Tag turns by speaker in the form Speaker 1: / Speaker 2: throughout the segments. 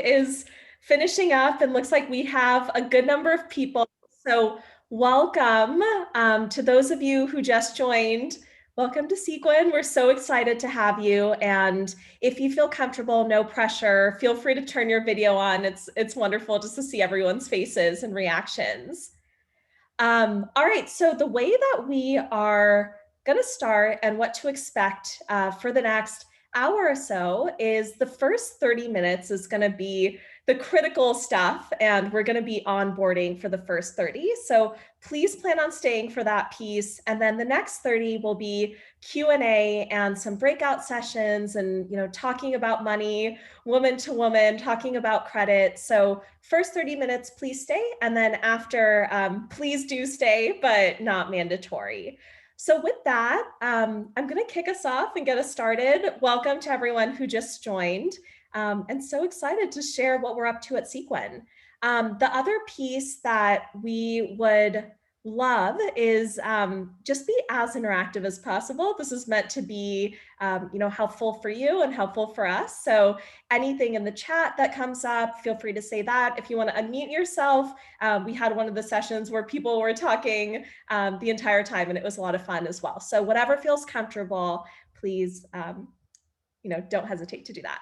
Speaker 1: is finishing up and looks like we have a good number of people. So welcome to those of you who just joined. Welcome to Sequin. We're so excited to have you. And if you feel comfortable, no pressure, feel free to turn your video on. It's wonderful just to see everyone's faces and reactions. All right, so the way that we are going to start and what to expect for the next hour or so is the first 30 minutes is going to be the critical stuff, and we're going to be onboarding for the first 30. So please plan on staying for that piece. And then the next 30 will be Q&A and some breakout sessions and, talking about money, woman to woman, talking about credit. So first 30 minutes, please stay. And then after, please do stay, but not mandatory. So with that, I'm going to kick us off and get us started. Welcome to everyone who just joined. And so excited to share what we're up to at Sequin. The other piece that we would love is just be as interactive as possible. This is meant to be, helpful for you and helpful for us. So anything in the chat that comes up, feel free to say that. If you want to unmute yourself, we had one of the sessions where people were talking the entire time, and it was a lot of fun as well. So whatever feels comfortable, please, don't hesitate to do that.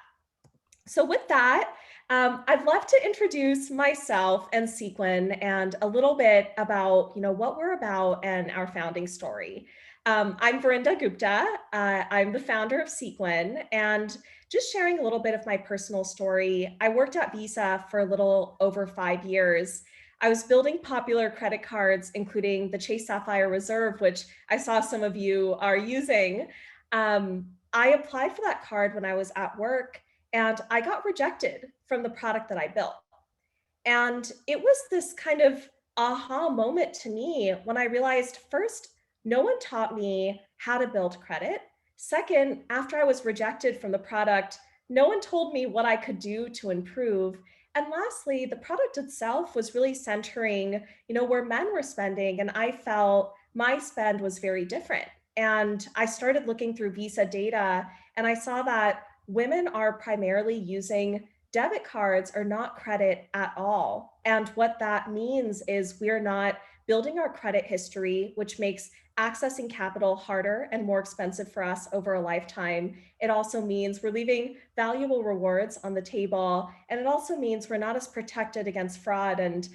Speaker 1: So with that, I'd love to introduce myself and Sequin and a little bit about, what we're about and our founding story. I'm Verinda Gupta. I'm the founder of Sequin, and just sharing a little bit of my personal story. I worked at Visa for a little over 5 years. I was building popular credit cards, including the Chase Sapphire Reserve, which I saw some of you are using. I applied for that card when I was at work, and I got rejected from the product that I built. And it was this kind of aha moment to me when I realized, first, no one taught me how to build credit. Second, after I was rejected from the product, no one told me what I could do to improve. And lastly, the product itself was really centering, where men were spending, and I felt my spend was very different. And I started looking through Visa data, and I saw that women are primarily using debit cards or not credit at all. And what that means is we're not building our credit history, which makes accessing capital harder and more expensive for us over a lifetime. It also means we're leaving valuable rewards on the table. And it also means we're not as protected against fraud. And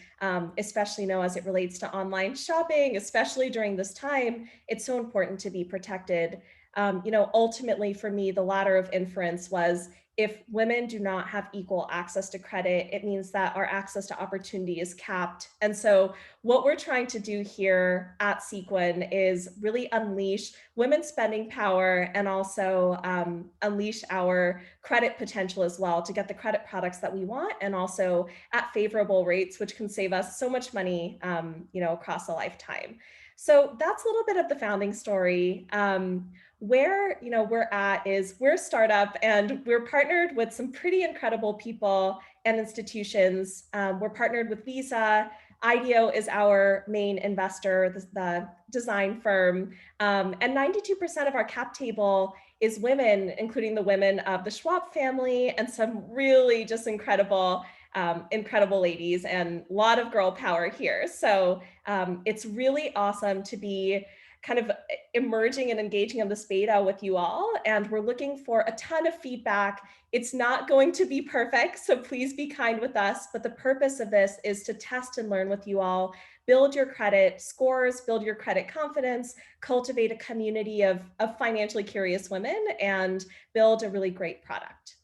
Speaker 1: especially, as it relates to online shopping, especially during this time, it's so important to be protected. Ultimately for me, the ladder of inference was if women do not have equal access to credit, it means that our access to opportunity is capped. And so what we're trying to do here at Sequin is really unleash women's spending power and also unleash our credit potential as well to get the credit products that we want, and also at favorable rates, which can save us so much money, across a lifetime. So that's a little bit of the founding story. Where we're at is we're a startup, and we're partnered with some pretty incredible people and institutions. We're partnered with Visa. IDEO is our main investor, the design firm, and 92% of our cap table is women, including the women of the Schwab family and some really just incredible ladies, and a lot of girl power here. So it's really awesome to be kind of emerging and engaging in this beta with you all. And we're looking for a ton of feedback. It's not going to be perfect, so please be kind with us. But the purpose of this is to test and learn with you all, build your credit scores, build your credit confidence, cultivate a community of financially curious women, and build a really great product.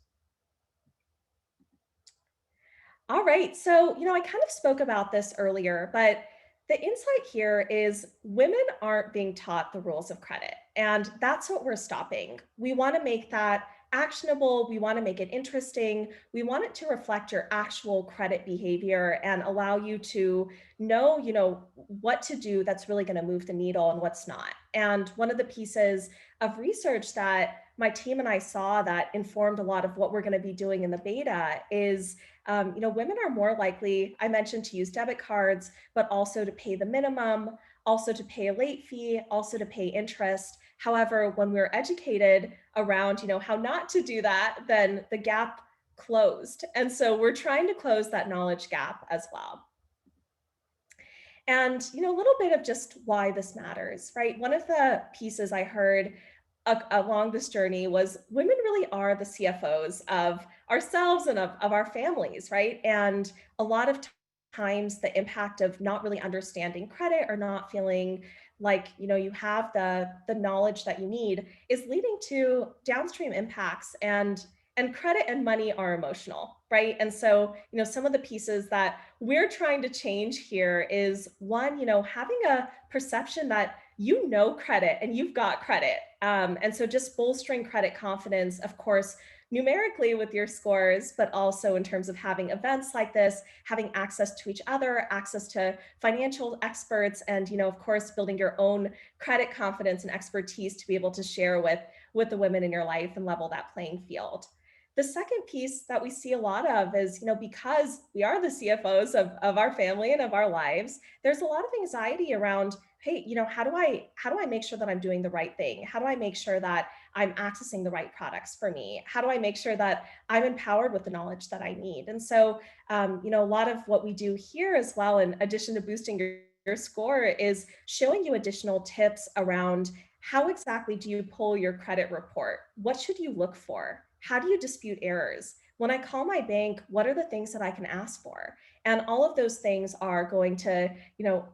Speaker 1: All right, so, I kind of spoke about this earlier, but the insight here is women aren't being taught the rules of credit, and that's what we're stopping. We want to make that actionable. We want to make it interesting. We want it to reflect your actual credit behavior and allow you to know, what to do that's really going to move the needle and what's not. And one of the pieces of research that my team and I saw that informed a lot of what we're going to be doing in the beta is women are more likely, I mentioned, to use debit cards, but also to pay the minimum, also to pay a late fee, also to pay interest. However, when we're educated around, how not to do that, then the gap closed. And so we're trying to close that knowledge gap as well. And, a little bit of just why this matters, right? One of the pieces I heard along this journey was women really are the CFOs of ourselves and of our families, right? And a lot of times the impact of not really understanding credit or not feeling like you have the knowledge that you need is leading to downstream impacts, and credit and money are emotional, right? And so some of the pieces that we're trying to change here is one, having a perception that credit and you've got credit. And so just bolstering credit confidence, of course, numerically with your scores, but also in terms of having events like this, having access to each other, access to financial experts, and of course, building your own credit confidence and expertise to be able to share with the women in your life and level that playing field. The second piece that we see a lot of is, because we are the CFOs of our family and of our lives, there's a lot of anxiety around, hey, how do I make sure that I'm doing the right thing? How do I make sure that I'm accessing the right products for me? How do I make sure that I'm empowered with the knowledge that I need? And so, a lot of what we do here as well, in addition to boosting your score, is showing you additional tips around how exactly do you pull your credit report? What should you look for? How do you dispute errors? When I call my bank, what are the things that I can ask for? And all of those things are going to,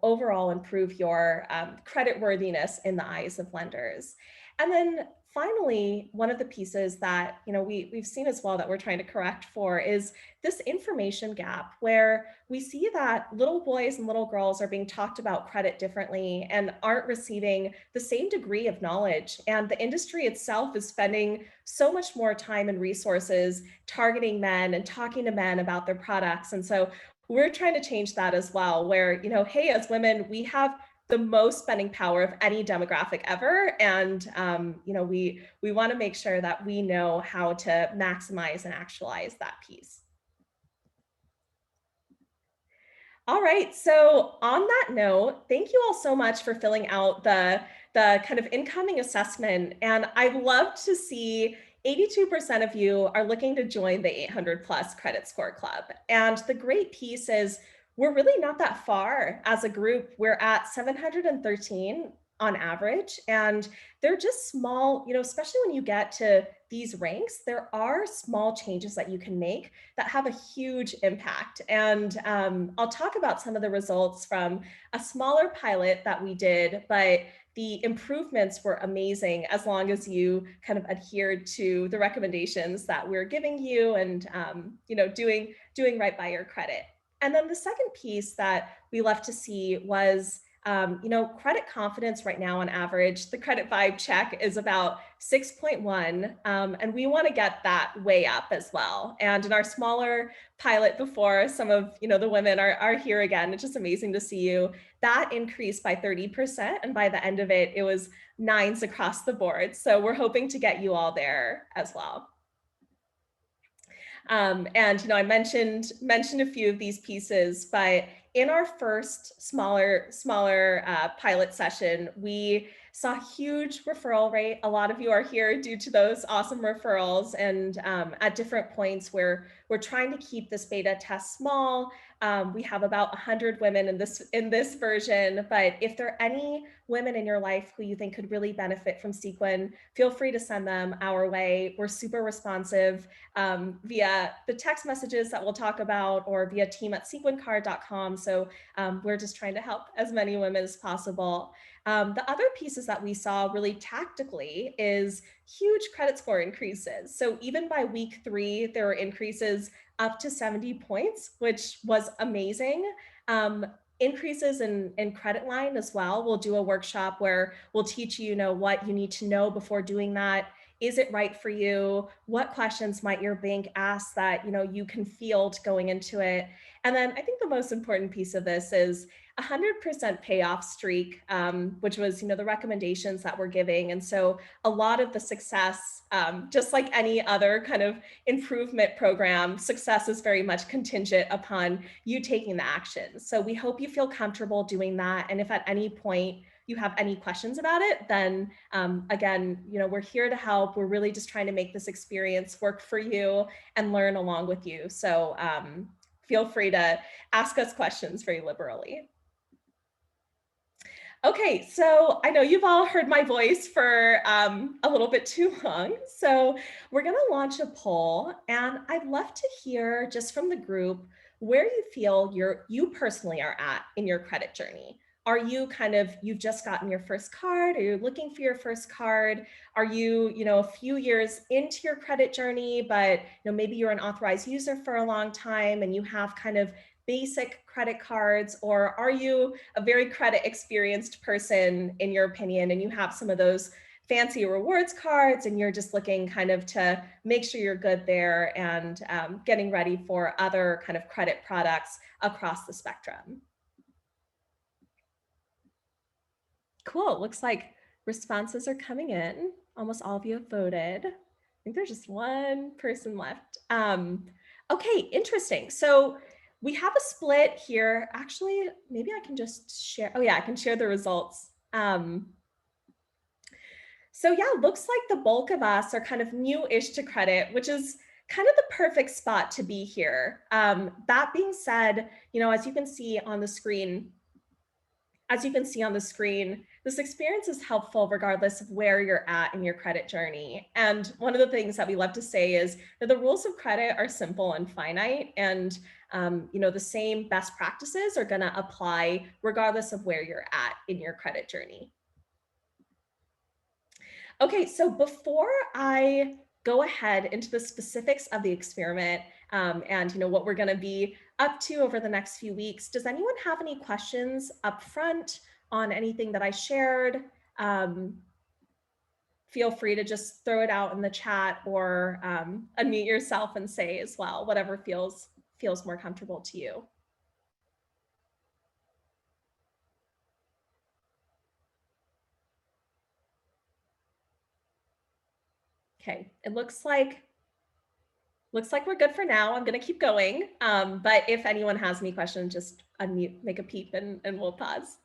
Speaker 1: overall improve your credit worthiness in the eyes of lenders. And then finally, one of the pieces that we've seen as well that we're trying to correct for is this information gap, where we see that little boys and little girls are being talked about credit differently and aren't receiving the same degree of knowledge. And the industry itself is spending so much more time and resources targeting men and talking to men about their products. And so we're trying to change that as well, where, hey, as women, we have the most spending power of any demographic ever. And, we want to make sure that we know how to maximize and actualize that piece. All right. So on that note, thank you all so much for filling out the kind of incoming assessment. And I'd love to see 82% of you are looking to join the 800 plus credit score club. And the great piece is we're really not that far as a group. We're at 713 on average, and they're just small, especially when you get to these ranks, there are small changes that you can make that have a huge impact. And I'll talk about some of the results from a smaller pilot that we did, but the improvements were amazing as long as you kind of adhered to the recommendations that we're giving you, and doing right by your credit. And then the second piece that we left to see was credit confidence right now on average, the credit vibe check is about 6.1. And we want to get that way up as well. And in our smaller pilot before, some of the women are here again. It's just amazing to see you. That increased by 30%. And by the end of it, it was 9s across the board. So we're hoping to get you all there as well. And I mentioned a few of these pieces, but in our first smaller pilot session, we saw a huge referral rate. A lot of you are here due to those awesome referrals, and at different points where we're trying to keep this beta test small. We have about 100 women in this version, but if there are any women in your life who you think could really benefit from Sequin, feel free to send them our way. We're super responsive via the text messages that we'll talk about, or via team@sequincard.com. So we're just trying to help as many women as possible. The other pieces that we saw really tactically is huge credit score increases. So even by week 3, there were increases up to 70 points, which was amazing. Increases in credit line as well. We'll do a workshop where we'll teach you, what you need to know before doing that. Is it right for you? What questions might your bank ask that you can field going into it? And then I think the most important piece of this is 100% payoff streak, which was the recommendations that we're giving. And so a lot of the success, just like any other kind of improvement program, success is very much contingent upon you taking the action. So we hope you feel comfortable doing that. And if at any point you have any questions about it, then again, we're here to help. We're really just trying to make this experience work for you and learn along with you. So feel free to ask us questions very liberally. Okay, so I know you've all heard my voice for a little bit too long. So we're going to launch a poll, and I'd love to hear just from the group where you feel you personally are at in your credit journey. Are you you've just gotten your first card? Are you looking for your first card? Are you, a few years into your credit journey, but maybe you're an authorized user for a long time and you have kind of basic credit cards? Or are you a very credit experienced person in your opinion, and you have some of those fancy rewards cards and you're just looking kind of to make sure you're good there and getting ready for other kind of credit products across the spectrum? Cool. Looks like responses are coming in. Almost all of you have voted. I think there's just one person left. Okay, interesting. So we have a split here. Actually, maybe I can just share. Oh yeah, I can share the results. So yeah, looks like the bulk of us are kind of new-ish to credit, which is kind of the perfect spot to be here. That being said, as you can see on the screen, this experience is helpful regardless of where you're at in your credit journey. And one of the things that we love to say is that the rules of credit are simple and finite, and the same best practices are going to apply regardless of where you're at in your credit journey. Okay, so before I go ahead into the specifics of the experiment and what we're going to be up to over the next few weeks, does anyone have any questions up front on anything that I shared? Feel free to just throw it out in the chat or unmute yourself and say as well, whatever feels more comfortable to you. Okay, it looks like we're good for now. I'm going to keep going. But if anyone has any questions, just unmute, make a peep, and we'll pause.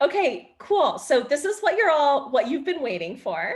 Speaker 1: Okay, cool. So this is what you've been waiting for.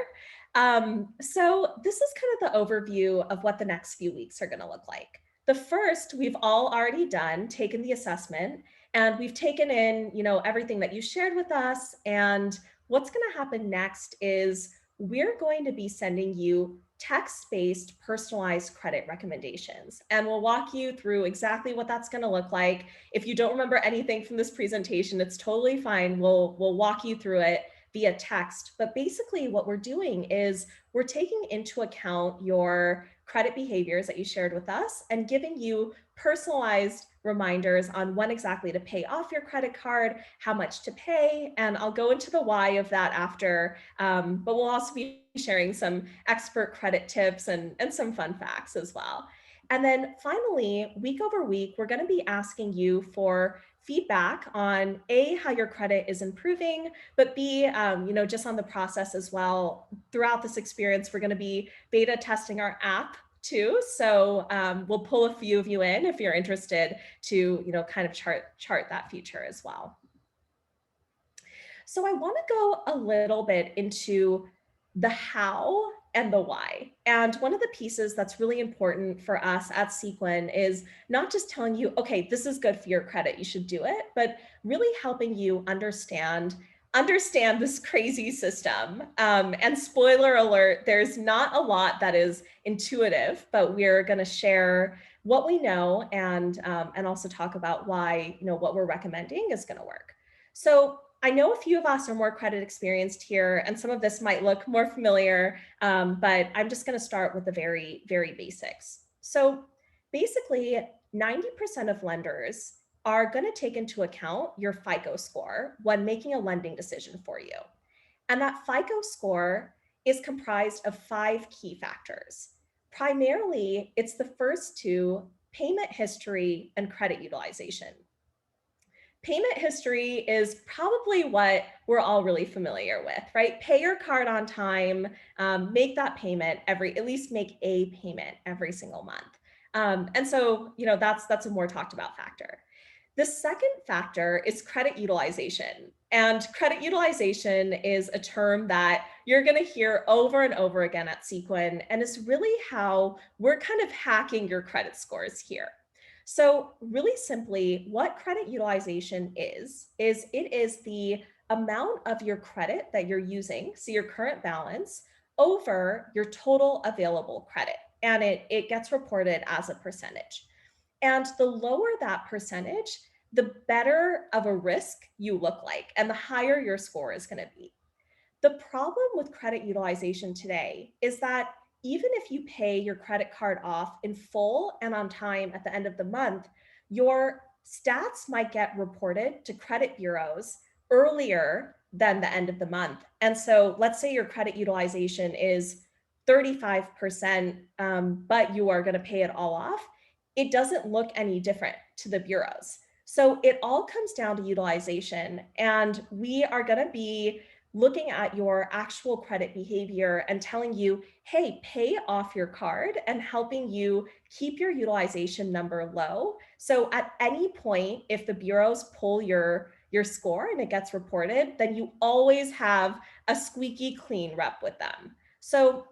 Speaker 1: So this is kind of the overview of what the next few weeks are going to look like. The first, we've all already done, taken the assessment, and we've taken in, everything that you shared with us. And what's going to happen next is we're going to be sending you text-based personalized credit recommendations. And we'll walk you through exactly what that's going to look like. If you don't remember anything from this presentation, it's totally fine. We'll walk you through it via text. But basically what we're doing is we're taking into account your credit behaviors that you shared with us and giving you personalized reminders on when exactly to pay off your credit card, how much to pay, and I'll go into the why of that after, but we'll also be sharing some expert credit tips and some fun facts as well. And then finally, week over week, we're going to be asking you for feedback on A, how your credit is improving, but B, just on the process as well. Throughout this experience, we're going to be beta testing our app too. So we'll pull a few of you in if you're interested to, kind of chart that future as well. So I want to go a little bit into the how and the why. And one of the pieces that's really important for us at Sequin is not just telling you, okay, this is good for your credit, you should do it, but really helping you understand this crazy system. And spoiler alert, there's not a lot that is intuitive, but we're going to share what we know and also talk about why, what we're recommending is going to work. So I know a few of us are more credit experienced here, and some of this might look more familiar, but I'm just going to start with the very, very basics. So basically, 90% of lenders are going to take into account your FICO score when making a lending decision for you. And that FICO score is comprised of 5 key factors. Primarily, it's the first two: payment history and credit utilization. Payment history is probably what we're all really familiar with, right? Pay your card on time, make that payment at least make a payment every single month. And so, that's a more talked about factor. The second factor is credit utilization. And credit utilization is a term that you're going to hear over and over again at Sequin, and is really how we're kind of hacking your credit scores here. So, really simply, what credit utilization is it is the amount of your credit that you're using, so your current balance, over your total available credit. And it gets reported as a percentage. And the lower that percentage, the better of a risk you look like, and the higher your score is going to be. The problem with credit utilization today is that even if you pay your credit card off in full and on time at the end of the month, your stats might get reported to credit bureaus earlier than the end of the month. And so let's say your credit utilization is 35%, but you are going to pay it all off. It doesn't look any different to the bureaus. So it all comes down to utilization. And we are going to be looking at your actual credit behavior and telling you, hey, pay off your card, and helping you keep your utilization number low. So at any point, if the bureaus pull your score and it gets reported, then you always have a squeaky clean rep with them. So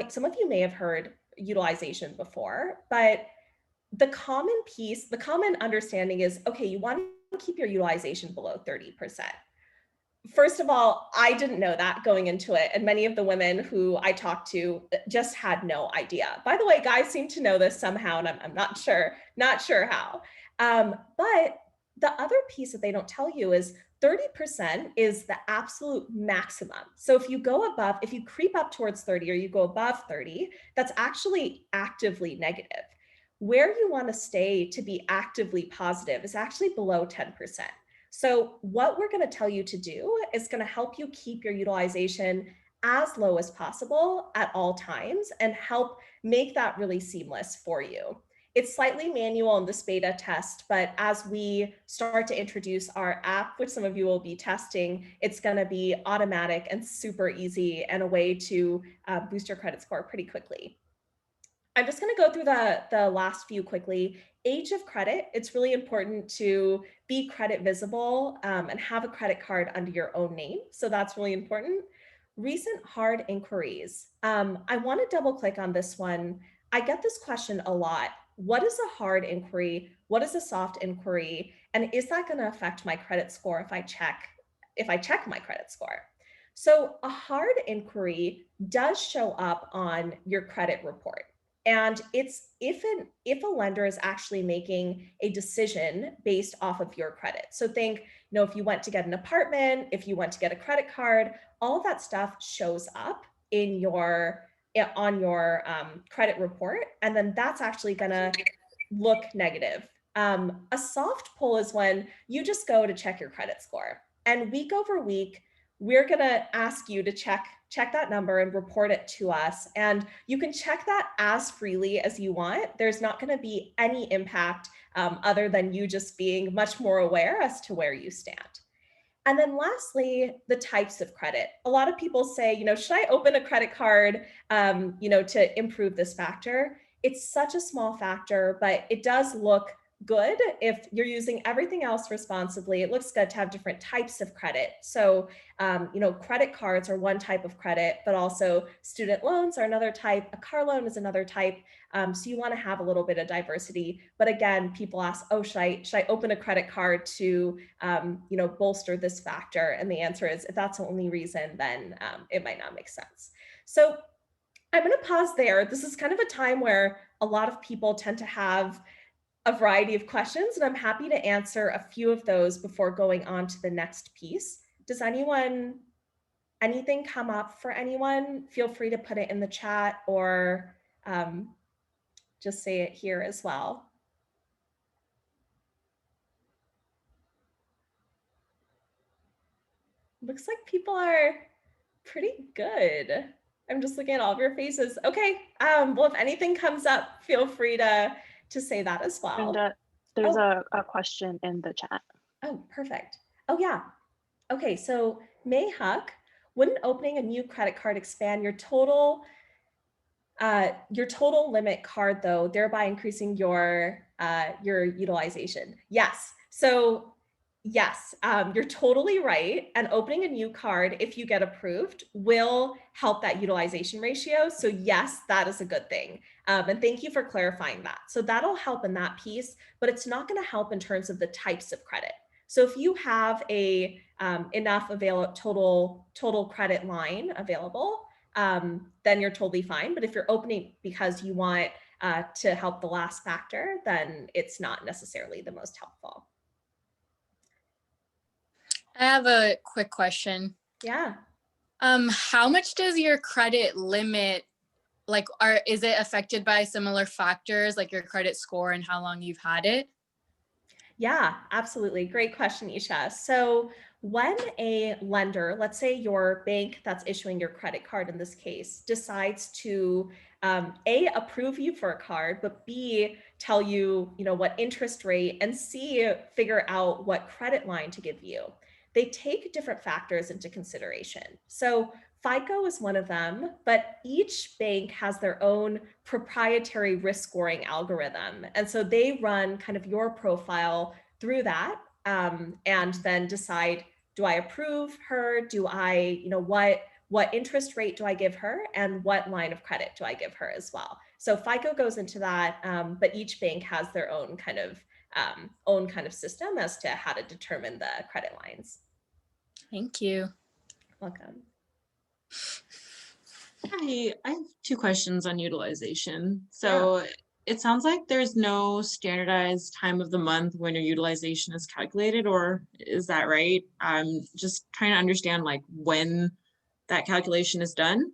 Speaker 1: some of you may have heard utilization before, but the common understanding is, okay, you want to keep your utilization below 30%. First of all, I didn't know that going into it, and many of the women who I talked to just had no idea. By the way, guys seem to know this somehow, and I'm not sure how. But the other piece that they don't tell you is 30% is the absolute maximum. So if you creep up towards 30 or you go above 30, that's actually actively negative. Where you want to stay to be actively positive is actually below 10%. So, what we're going to tell you to do is going to help you keep your utilization as low as possible at all times and help make that really seamless for you. It's slightly manual in this beta test, but as we start to introduce our app, which some of you will be testing, it's going to be automatic and super easy, and a way to boost your credit score pretty quickly. I'm just going to go through the last few quickly. Age of credit, it's really important to be credit visible, and have a credit card under your own name. So that's really important. Recent hard inquiries. I want to double click on this one. I get this question a lot. What is a hard inquiry? What is a soft inquiry? And is that going to affect my credit score if I check my credit score? So a hard inquiry does show up on your credit report. And it's if a lender is actually making a decision based off of your credit. So think, if you went to get an apartment, if you went to get a credit card, all of that stuff shows up on your credit report, and then that's actually gonna look negative. A soft pull is when you just go to check your credit score, and week over week, we're gonna ask you to check that number and report it to us. And you can check that as freely as you want. There's not going to be any impact, other than you just being much more aware as to where you stand. And then lastly, the types of credit. A lot of people say, should I open a credit card, to improve this factor? It's such a small factor, but it does look good if you're using everything else responsibly. It looks good to have different types of credit. So, credit cards are one type of credit, but also student loans are another type. A car loan is another type. So you want to have a little bit of diversity. But again, people ask, oh, should I open a credit card to, bolster this factor? And the answer is, if that's the only reason, then it might not make sense. So I'm going to pause there. This is kind of a time where a lot of people tend to have a variety of questions, and I'm happy to answer a few of those before going on to the next piece. Does anything come up for anyone? Feel free to put it in the chat, or just say it here as well. Looks like people are pretty good. I'm just looking at all of your faces. Okay. Well, if anything comes up, feel free to say that as well.
Speaker 2: And there's a question in the chat.
Speaker 1: Oh, perfect. Oh, yeah. Okay, so May Huck, wouldn't opening a new credit card expand your total limit card, though, thereby increasing your your utilization. Yes. So yes, you're totally right. And opening a new card, if you get approved, will help that utilization ratio. So yes, that is a good thing. And thank you for clarifying that. So that'll help in that piece, but it's not going to help in terms of the types of credit. So if you have a enough total credit line available, then you're totally fine. But if you're opening because you want to help the last factor, then it's not necessarily the most helpful.
Speaker 3: I have a quick question.
Speaker 1: Yeah.
Speaker 3: How much does your credit limit, is it affected by similar factors like your credit score and how long you've had it?
Speaker 1: Yeah, absolutely. Great question, Isha. So when a lender, let's say your bank that's issuing your credit card in this case, decides to A, approve you for a card, but B, tell you, what interest rate, and C, figure out what credit line to give you, they take different factors into consideration. So FICO is one of them, but each bank has their own proprietary risk scoring algorithm. And so they run kind of your profile through that and then decide, do I approve her? Do I, what interest rate do I give her? And what line of credit do I give her as well? So FICO goes into that, but each bank has their own kind of system as to how to determine the credit lines.
Speaker 3: Thank you.
Speaker 1: Welcome.
Speaker 4: Hi, I have two questions on utilization. So it sounds like there's no standardized time of the month when your utilization is calculated, or is that right? I'm just trying to understand like when that calculation is done.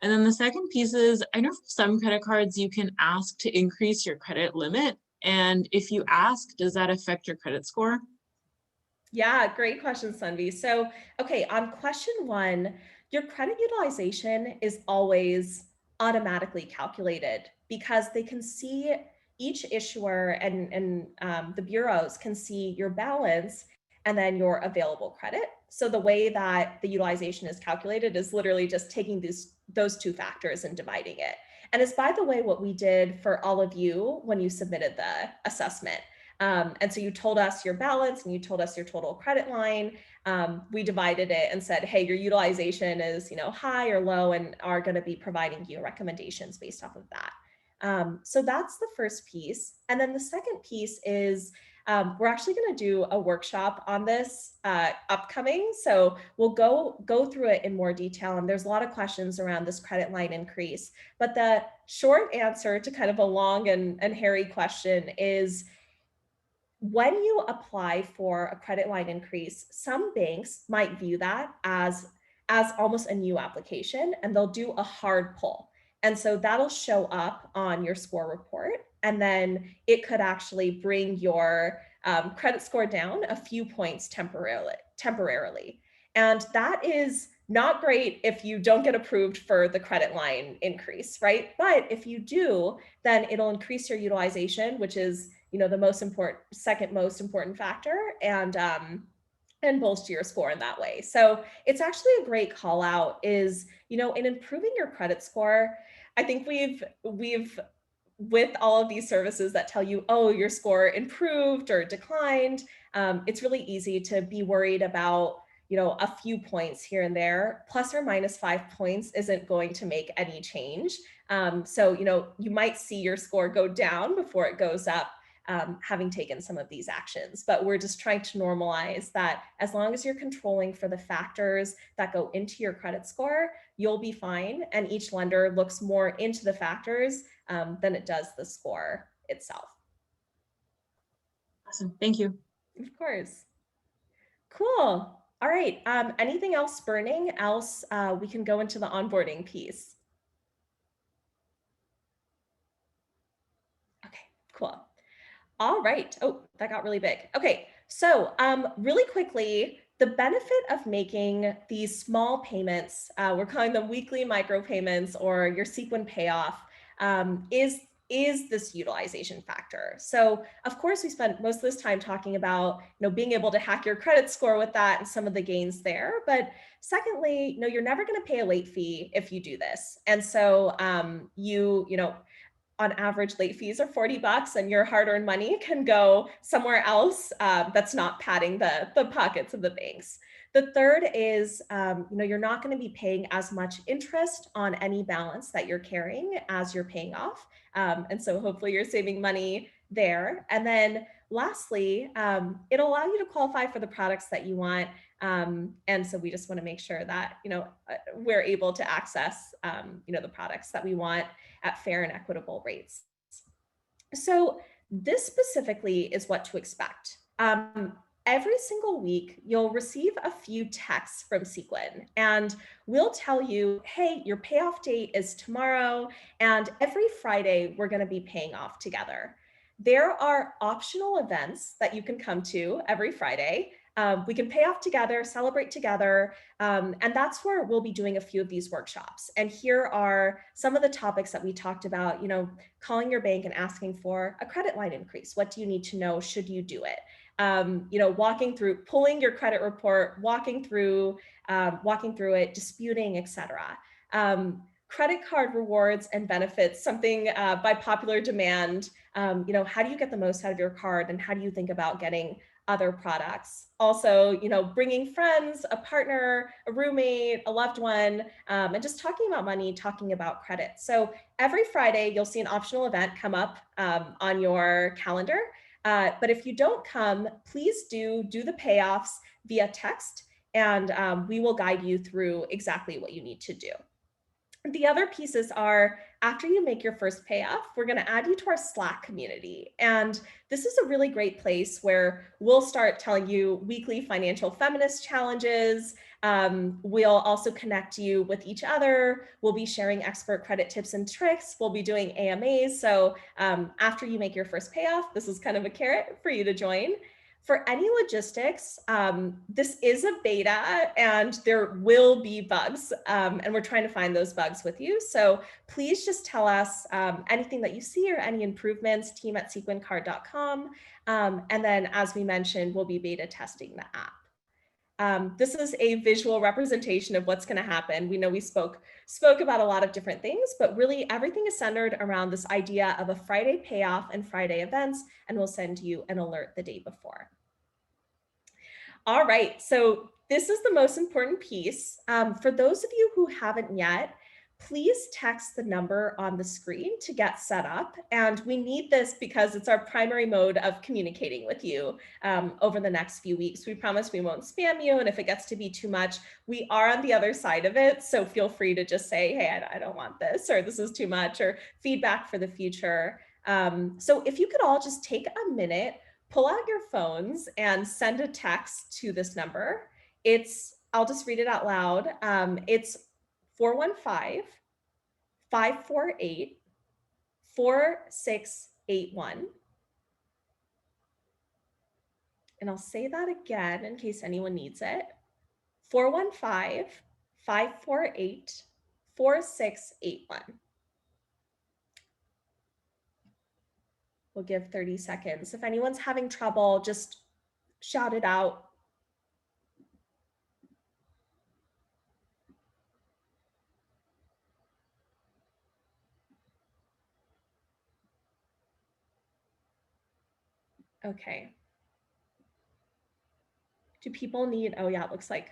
Speaker 4: And then the second piece is, I know for some credit cards, you can ask to increase your credit limit. And if you ask, does that affect your credit score?
Speaker 1: Yeah, great question, Sunvi. So, okay, on question one, your credit utilization is always automatically calculated because they can see each issuer and the bureaus can see your balance and then your available credit. So the way that the utilization is calculated is literally just taking those two factors and dividing it. And it's, by the way, what we did for all of you when you submitted the assessment. And so you told us your balance and you told us your total credit line. We divided it and said, hey, your utilization is, high or low, and are going to be providing you recommendations based off of that. So that's the first piece. And then the second piece is we're actually going to do a workshop on this upcoming. So we'll go through it in more detail. And there's a lot of questions around this credit line increase. But the short answer to kind of a long and hairy question is, when you apply for a credit line increase, some banks might view that as almost a new application, and they'll do a hard pull. And so that'll show up on your score report, and then it could actually bring your credit score down a few points temporarily. And that is not great if you don't get approved for the credit line increase, right? But if you do, then it'll increase your utilization, which is the second most important factor, and bolster your score in that way. So it's actually a great call out is, in improving your credit score, I think we've with all of these services that tell you, oh, your score improved or declined, it's really easy to be worried about, a few points here and there. Plus or minus 5 points isn't going to make any change. So, you might see your score go down before it goes up, having taken some of these actions. But we're just trying to normalize that as long as you're controlling for the factors that go into your credit score, you'll be fine. And each lender looks more into the factors than it does the score itself.
Speaker 4: Awesome, thank you.
Speaker 1: Of course. Cool. All right. Anything else burning? Else, we can go into the onboarding piece. Okay, cool. All right. Oh, that got really big. Okay. So really quickly, the benefit of making these small payments, we're calling them weekly micropayments or your Sequin payoff, is this utilization factor. So of course, we spent most of this time talking about being able to hack your credit score with that and some of the gains there. But secondly, you're never going to pay a late fee if you do this. And so on average late fees are $40 and your hard-earned money can go somewhere else that's not padding the pockets of the banks. The third is, you're not going to be paying as much interest on any balance that you're carrying as you're paying off. And so hopefully you're saving money there. And then lastly, it'll allow you to qualify for the products that you want. And so we just want to make sure that, we're able to access, the products that we want at fair and equitable rates. So this specifically is what to expect. Every single week, you'll receive a few texts from Sequin, and we'll tell you, hey, your payoff date is tomorrow, and every Friday, we're going to be paying off together. There are optional events that you can come to every Friday. We can pay off together, celebrate together, and that's where we'll be doing a few of these workshops. And here are some of the topics that we talked about, calling your bank and asking for a credit line increase. What do you need to know? Should you do it? Walking through, pulling your credit report, walking through it, disputing, etc. Credit card rewards and benefits, something by popular demand. How do you get the most out of your card, and how do you think about getting other products? Also, bringing friends, a partner, a roommate, a loved one, and just talking about money, talking about credit. So every Friday, you'll see an optional event come up on your calendar. But if you don't come, please do the payoffs via text, and we will guide you through exactly what you need to do. The other pieces are, after you make your first payoff, we're going to add you to our Slack community. And this is a really great place where we'll start telling you weekly financial feminist challenges. We'll also connect you with each other. We'll be sharing expert credit tips and tricks. We'll be doing AMAs. So after you make your first payoff, this is kind of a carrot for you to join. For any logistics, this is a beta and there will be bugs, and we're trying to find those bugs with you. So please just tell us anything that you see or any improvements, team@sequincard.com. And then, as we mentioned, we'll be beta testing the app. This is a visual representation of what's going to happen. We know we spoke about a lot of different things, but really everything is centered around this idea of a Friday payoff and Friday events, and we'll send you an alert the day before. All right, so this is the most important piece. For those of you who haven't yet, please text the number on the screen to get set up. And we need this because it's our primary mode of communicating with you over the next few weeks. We promise we won't spam you. And if it gets to be too much, we are on the other side of it. So feel free to just say, hey, I don't want this, or this is too much, or feedback for the future. So if you could all just take a minute, pull out your phones and send a text to this number. I'll just read it out loud. It's 415-548-4681. And I'll say that again in case anyone needs it. 415-548-4681. We'll give 30 seconds. If anyone's having trouble, just shout it out. Okay. Do people need, oh yeah, it looks like,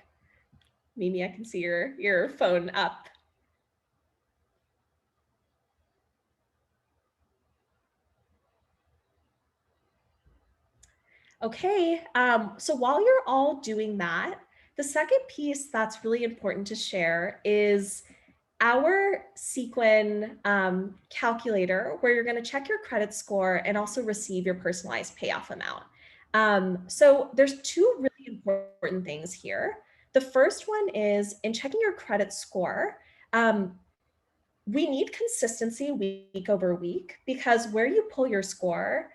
Speaker 1: Mimi, I can see your phone up. Okay, so while you're all doing that, the second piece that's really important to share is our Sequin calculator, where you're going to check your credit score and also receive your personalized payoff amount. So there's two really important things here. The first one is, in checking your credit score, we need consistency week over week, because where you pull your score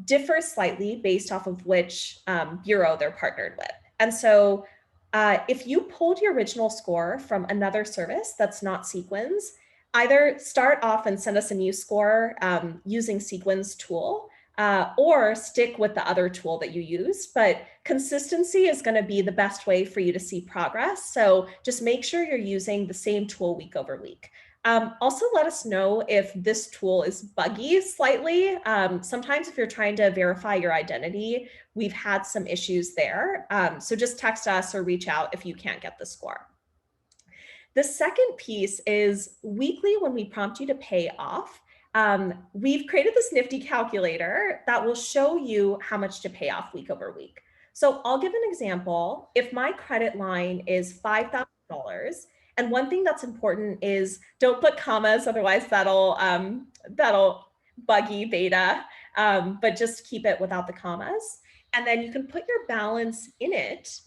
Speaker 1: differs slightly based off of which bureau they're partnered with. And so if you pulled your original score from another service that's not Sequin's, either start off and send us a new score using Sequin's tool, or stick with the other tool that you use. But consistency is going to be the best way for you to see progress. So just make sure you're using the same tool week over week. Also, let us know if this tool is buggy slightly. Sometimes if you're trying to verify your identity, we've had some issues there. So just text us or reach out if you can't get the score. The second piece is weekly when we prompt you to pay off. We've created this nifty calculator that will show you how much to pay off week over week. So I'll give an example. If my credit line is $5,000, and one thing that's important is don't put commas, otherwise that'll buggy beta, but just keep it without the commas. And then you can put your balance in it.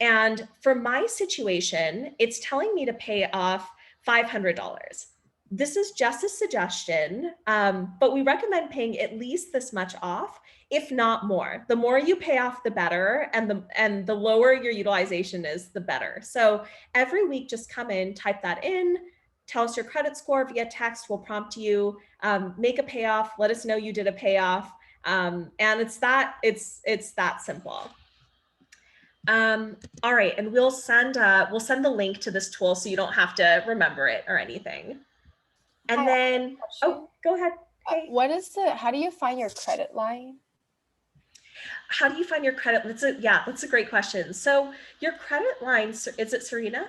Speaker 1: And for my situation, it's telling me to pay off $500. This is just a suggestion, but we recommend paying at least this much off, if not more. The more you pay off, the better, and the lower your utilization is, the better. So every week, just come in, type that in, tell us your credit score via text. We'll prompt you, make a payoff, let us know you did a payoff, and it's that simple. All right, and we'll send the link to this tool so you don't have to remember it or anything. And then, oh, go ahead. Hey.
Speaker 5: How do you find your credit line?
Speaker 1: How do you find your credit? That's a great question. So your credit line, is it Serena?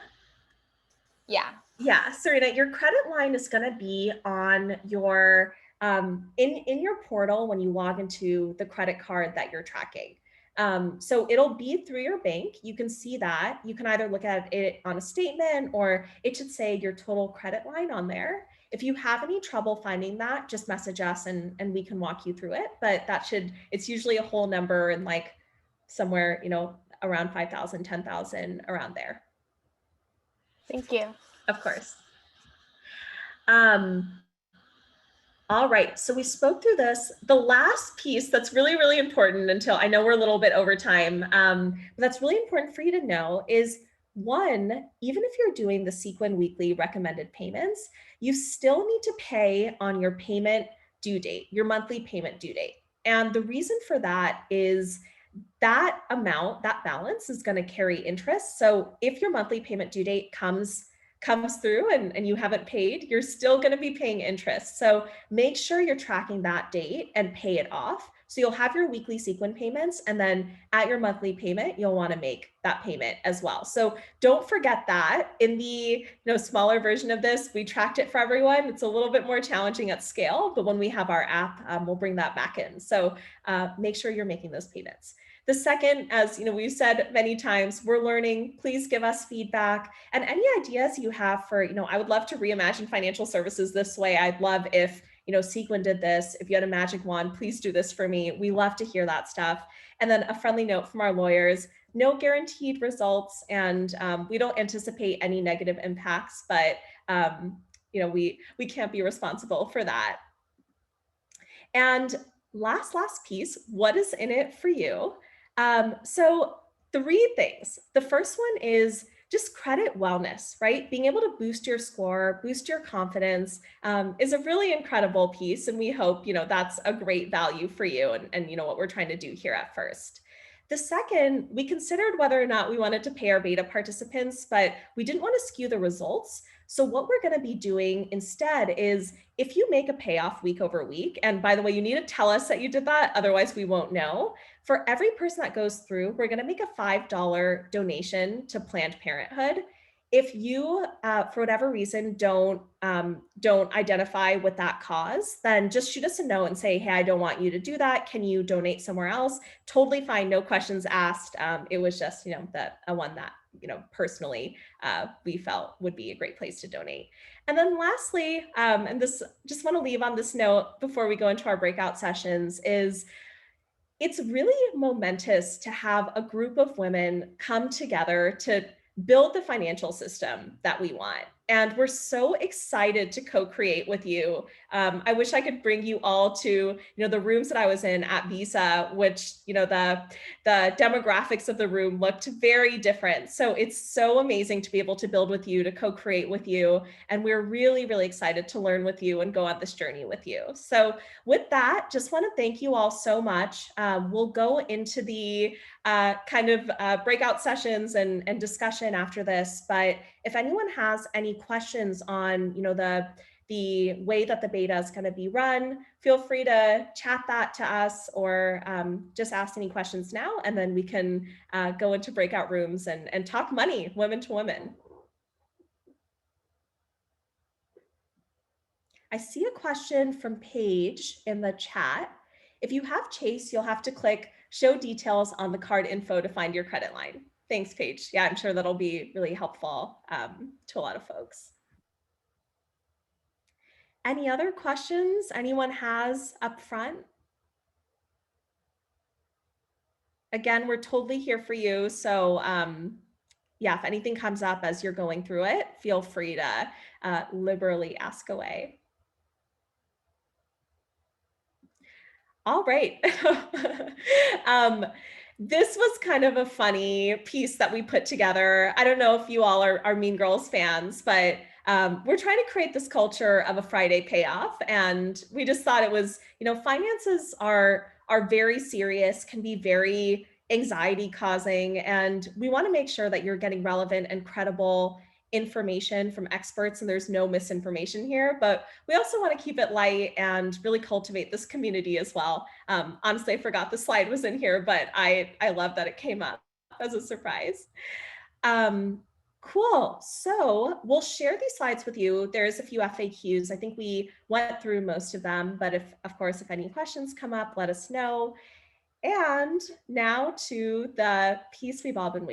Speaker 5: Yeah.
Speaker 1: Yeah, Serena, your credit line is going to be on your, in your portal when you log into the credit card that you're tracking. So it'll be through your bank. You can see that. You can either look at it on a statement, or it should say your total credit line on there. If you have any trouble finding that, just message us and we can walk you through it. But it's usually a whole number and like somewhere, around 5,000, 10,000, around there.
Speaker 5: Thank you.
Speaker 1: Of course. All right, so we spoke through this. The last piece that's really, really important, until I know we're a little bit over time, but that's really important for you to know is, one, even if you're doing the Sequin weekly recommended payments, you still need to pay on your payment due date, your monthly payment due date. And the reason for that is that amount, that balance is going to carry interest. So if your monthly payment due date comes through and you haven't paid, you're still going to be paying interest. So make sure you're tracking that date and pay it off. So you'll have your weekly Sequin payments, and then at your monthly payment, you'll want to make that payment as well. So don't forget that. In the smaller version of this, we tracked it for everyone. It's a little bit more challenging at scale, but when we have our app, we'll bring that back in. So make sure you're making those payments. The second, as we've said many times, we're learning. Please give us feedback and any ideas you have for, I would love to reimagine financial services this way. I'd love if, Sequin did this. If you had a magic wand, please do this for me. We love to hear that stuff. And then a friendly note from our lawyers: no guaranteed results, and we don't anticipate any negative impacts, but we can't be responsible for that. And last piece, what is in it for you? So 3 things. The first one is just credit wellness, right? Being able to boost your score, boost your confidence is a really incredible piece. And we hope, that's a great value for you and what we're trying to do here at First. The second, we considered whether or not we wanted to pay our beta participants, but we didn't want to skew the results. So what we're going to be doing instead is, if you make a payoff week over week, and by the way, you need to tell us that you did that, otherwise we won't know. For every person that goes through, we're going to make a $5 donation to Planned Parenthood. If you, for whatever reason, don't identify with that cause, then just shoot us a note and say, hey, I don't want you to do that. Can you donate somewhere else? Totally fine. No questions asked. It was just, a one that, personally, we felt would be a great place to donate. And then lastly, and this, just want to leave on this note before we go into our breakout sessions, is it's really momentous to have a group of women come together to build the financial system that we want. And we're so excited to co-create with you. I wish I could bring you all to, the rooms that I was in at Visa, which, the demographics of the room looked very different. So it's so amazing to be able to build with you, to co-create with you. And we're really, really excited to learn with you and go on this journey with you. So with that, just want to thank you all so much. We'll go into the breakout sessions and discussion after this, but if anyone has any questions on, the way that the beta is going to be run, feel free to chat that to us, or just ask any questions now, and then we can go into breakout rooms and talk money, women to women. I see a question from Paige in the chat. If you have Chase, you'll have to click show details on the card info to find your credit line. Thanks, Paige. Yeah, I'm sure that'll be really helpful to a lot of folks. Any other questions anyone has up front? Again, we're totally here for you. So yeah, if anything comes up as you're going through it, feel free to liberally ask away. All right. This was kind of a funny piece that we put together. I don't know if you all are Mean Girls fans, but we're trying to create this culture of a Friday payoff. And we just thought it was, finances are very serious, can be very anxiety causing. And we want to make sure that you're getting relevant and credible information from experts, and there's no misinformation here, but we also want to keep it light and really cultivate this community as well. Honestly, I forgot the slide was in here, but I love that it came up as a surprise. Cool. So we'll share these slides with you. There's a few FAQs. I think we went through most of them, but of course, if any questions come up, let us know. And now to the piece we've all been waiting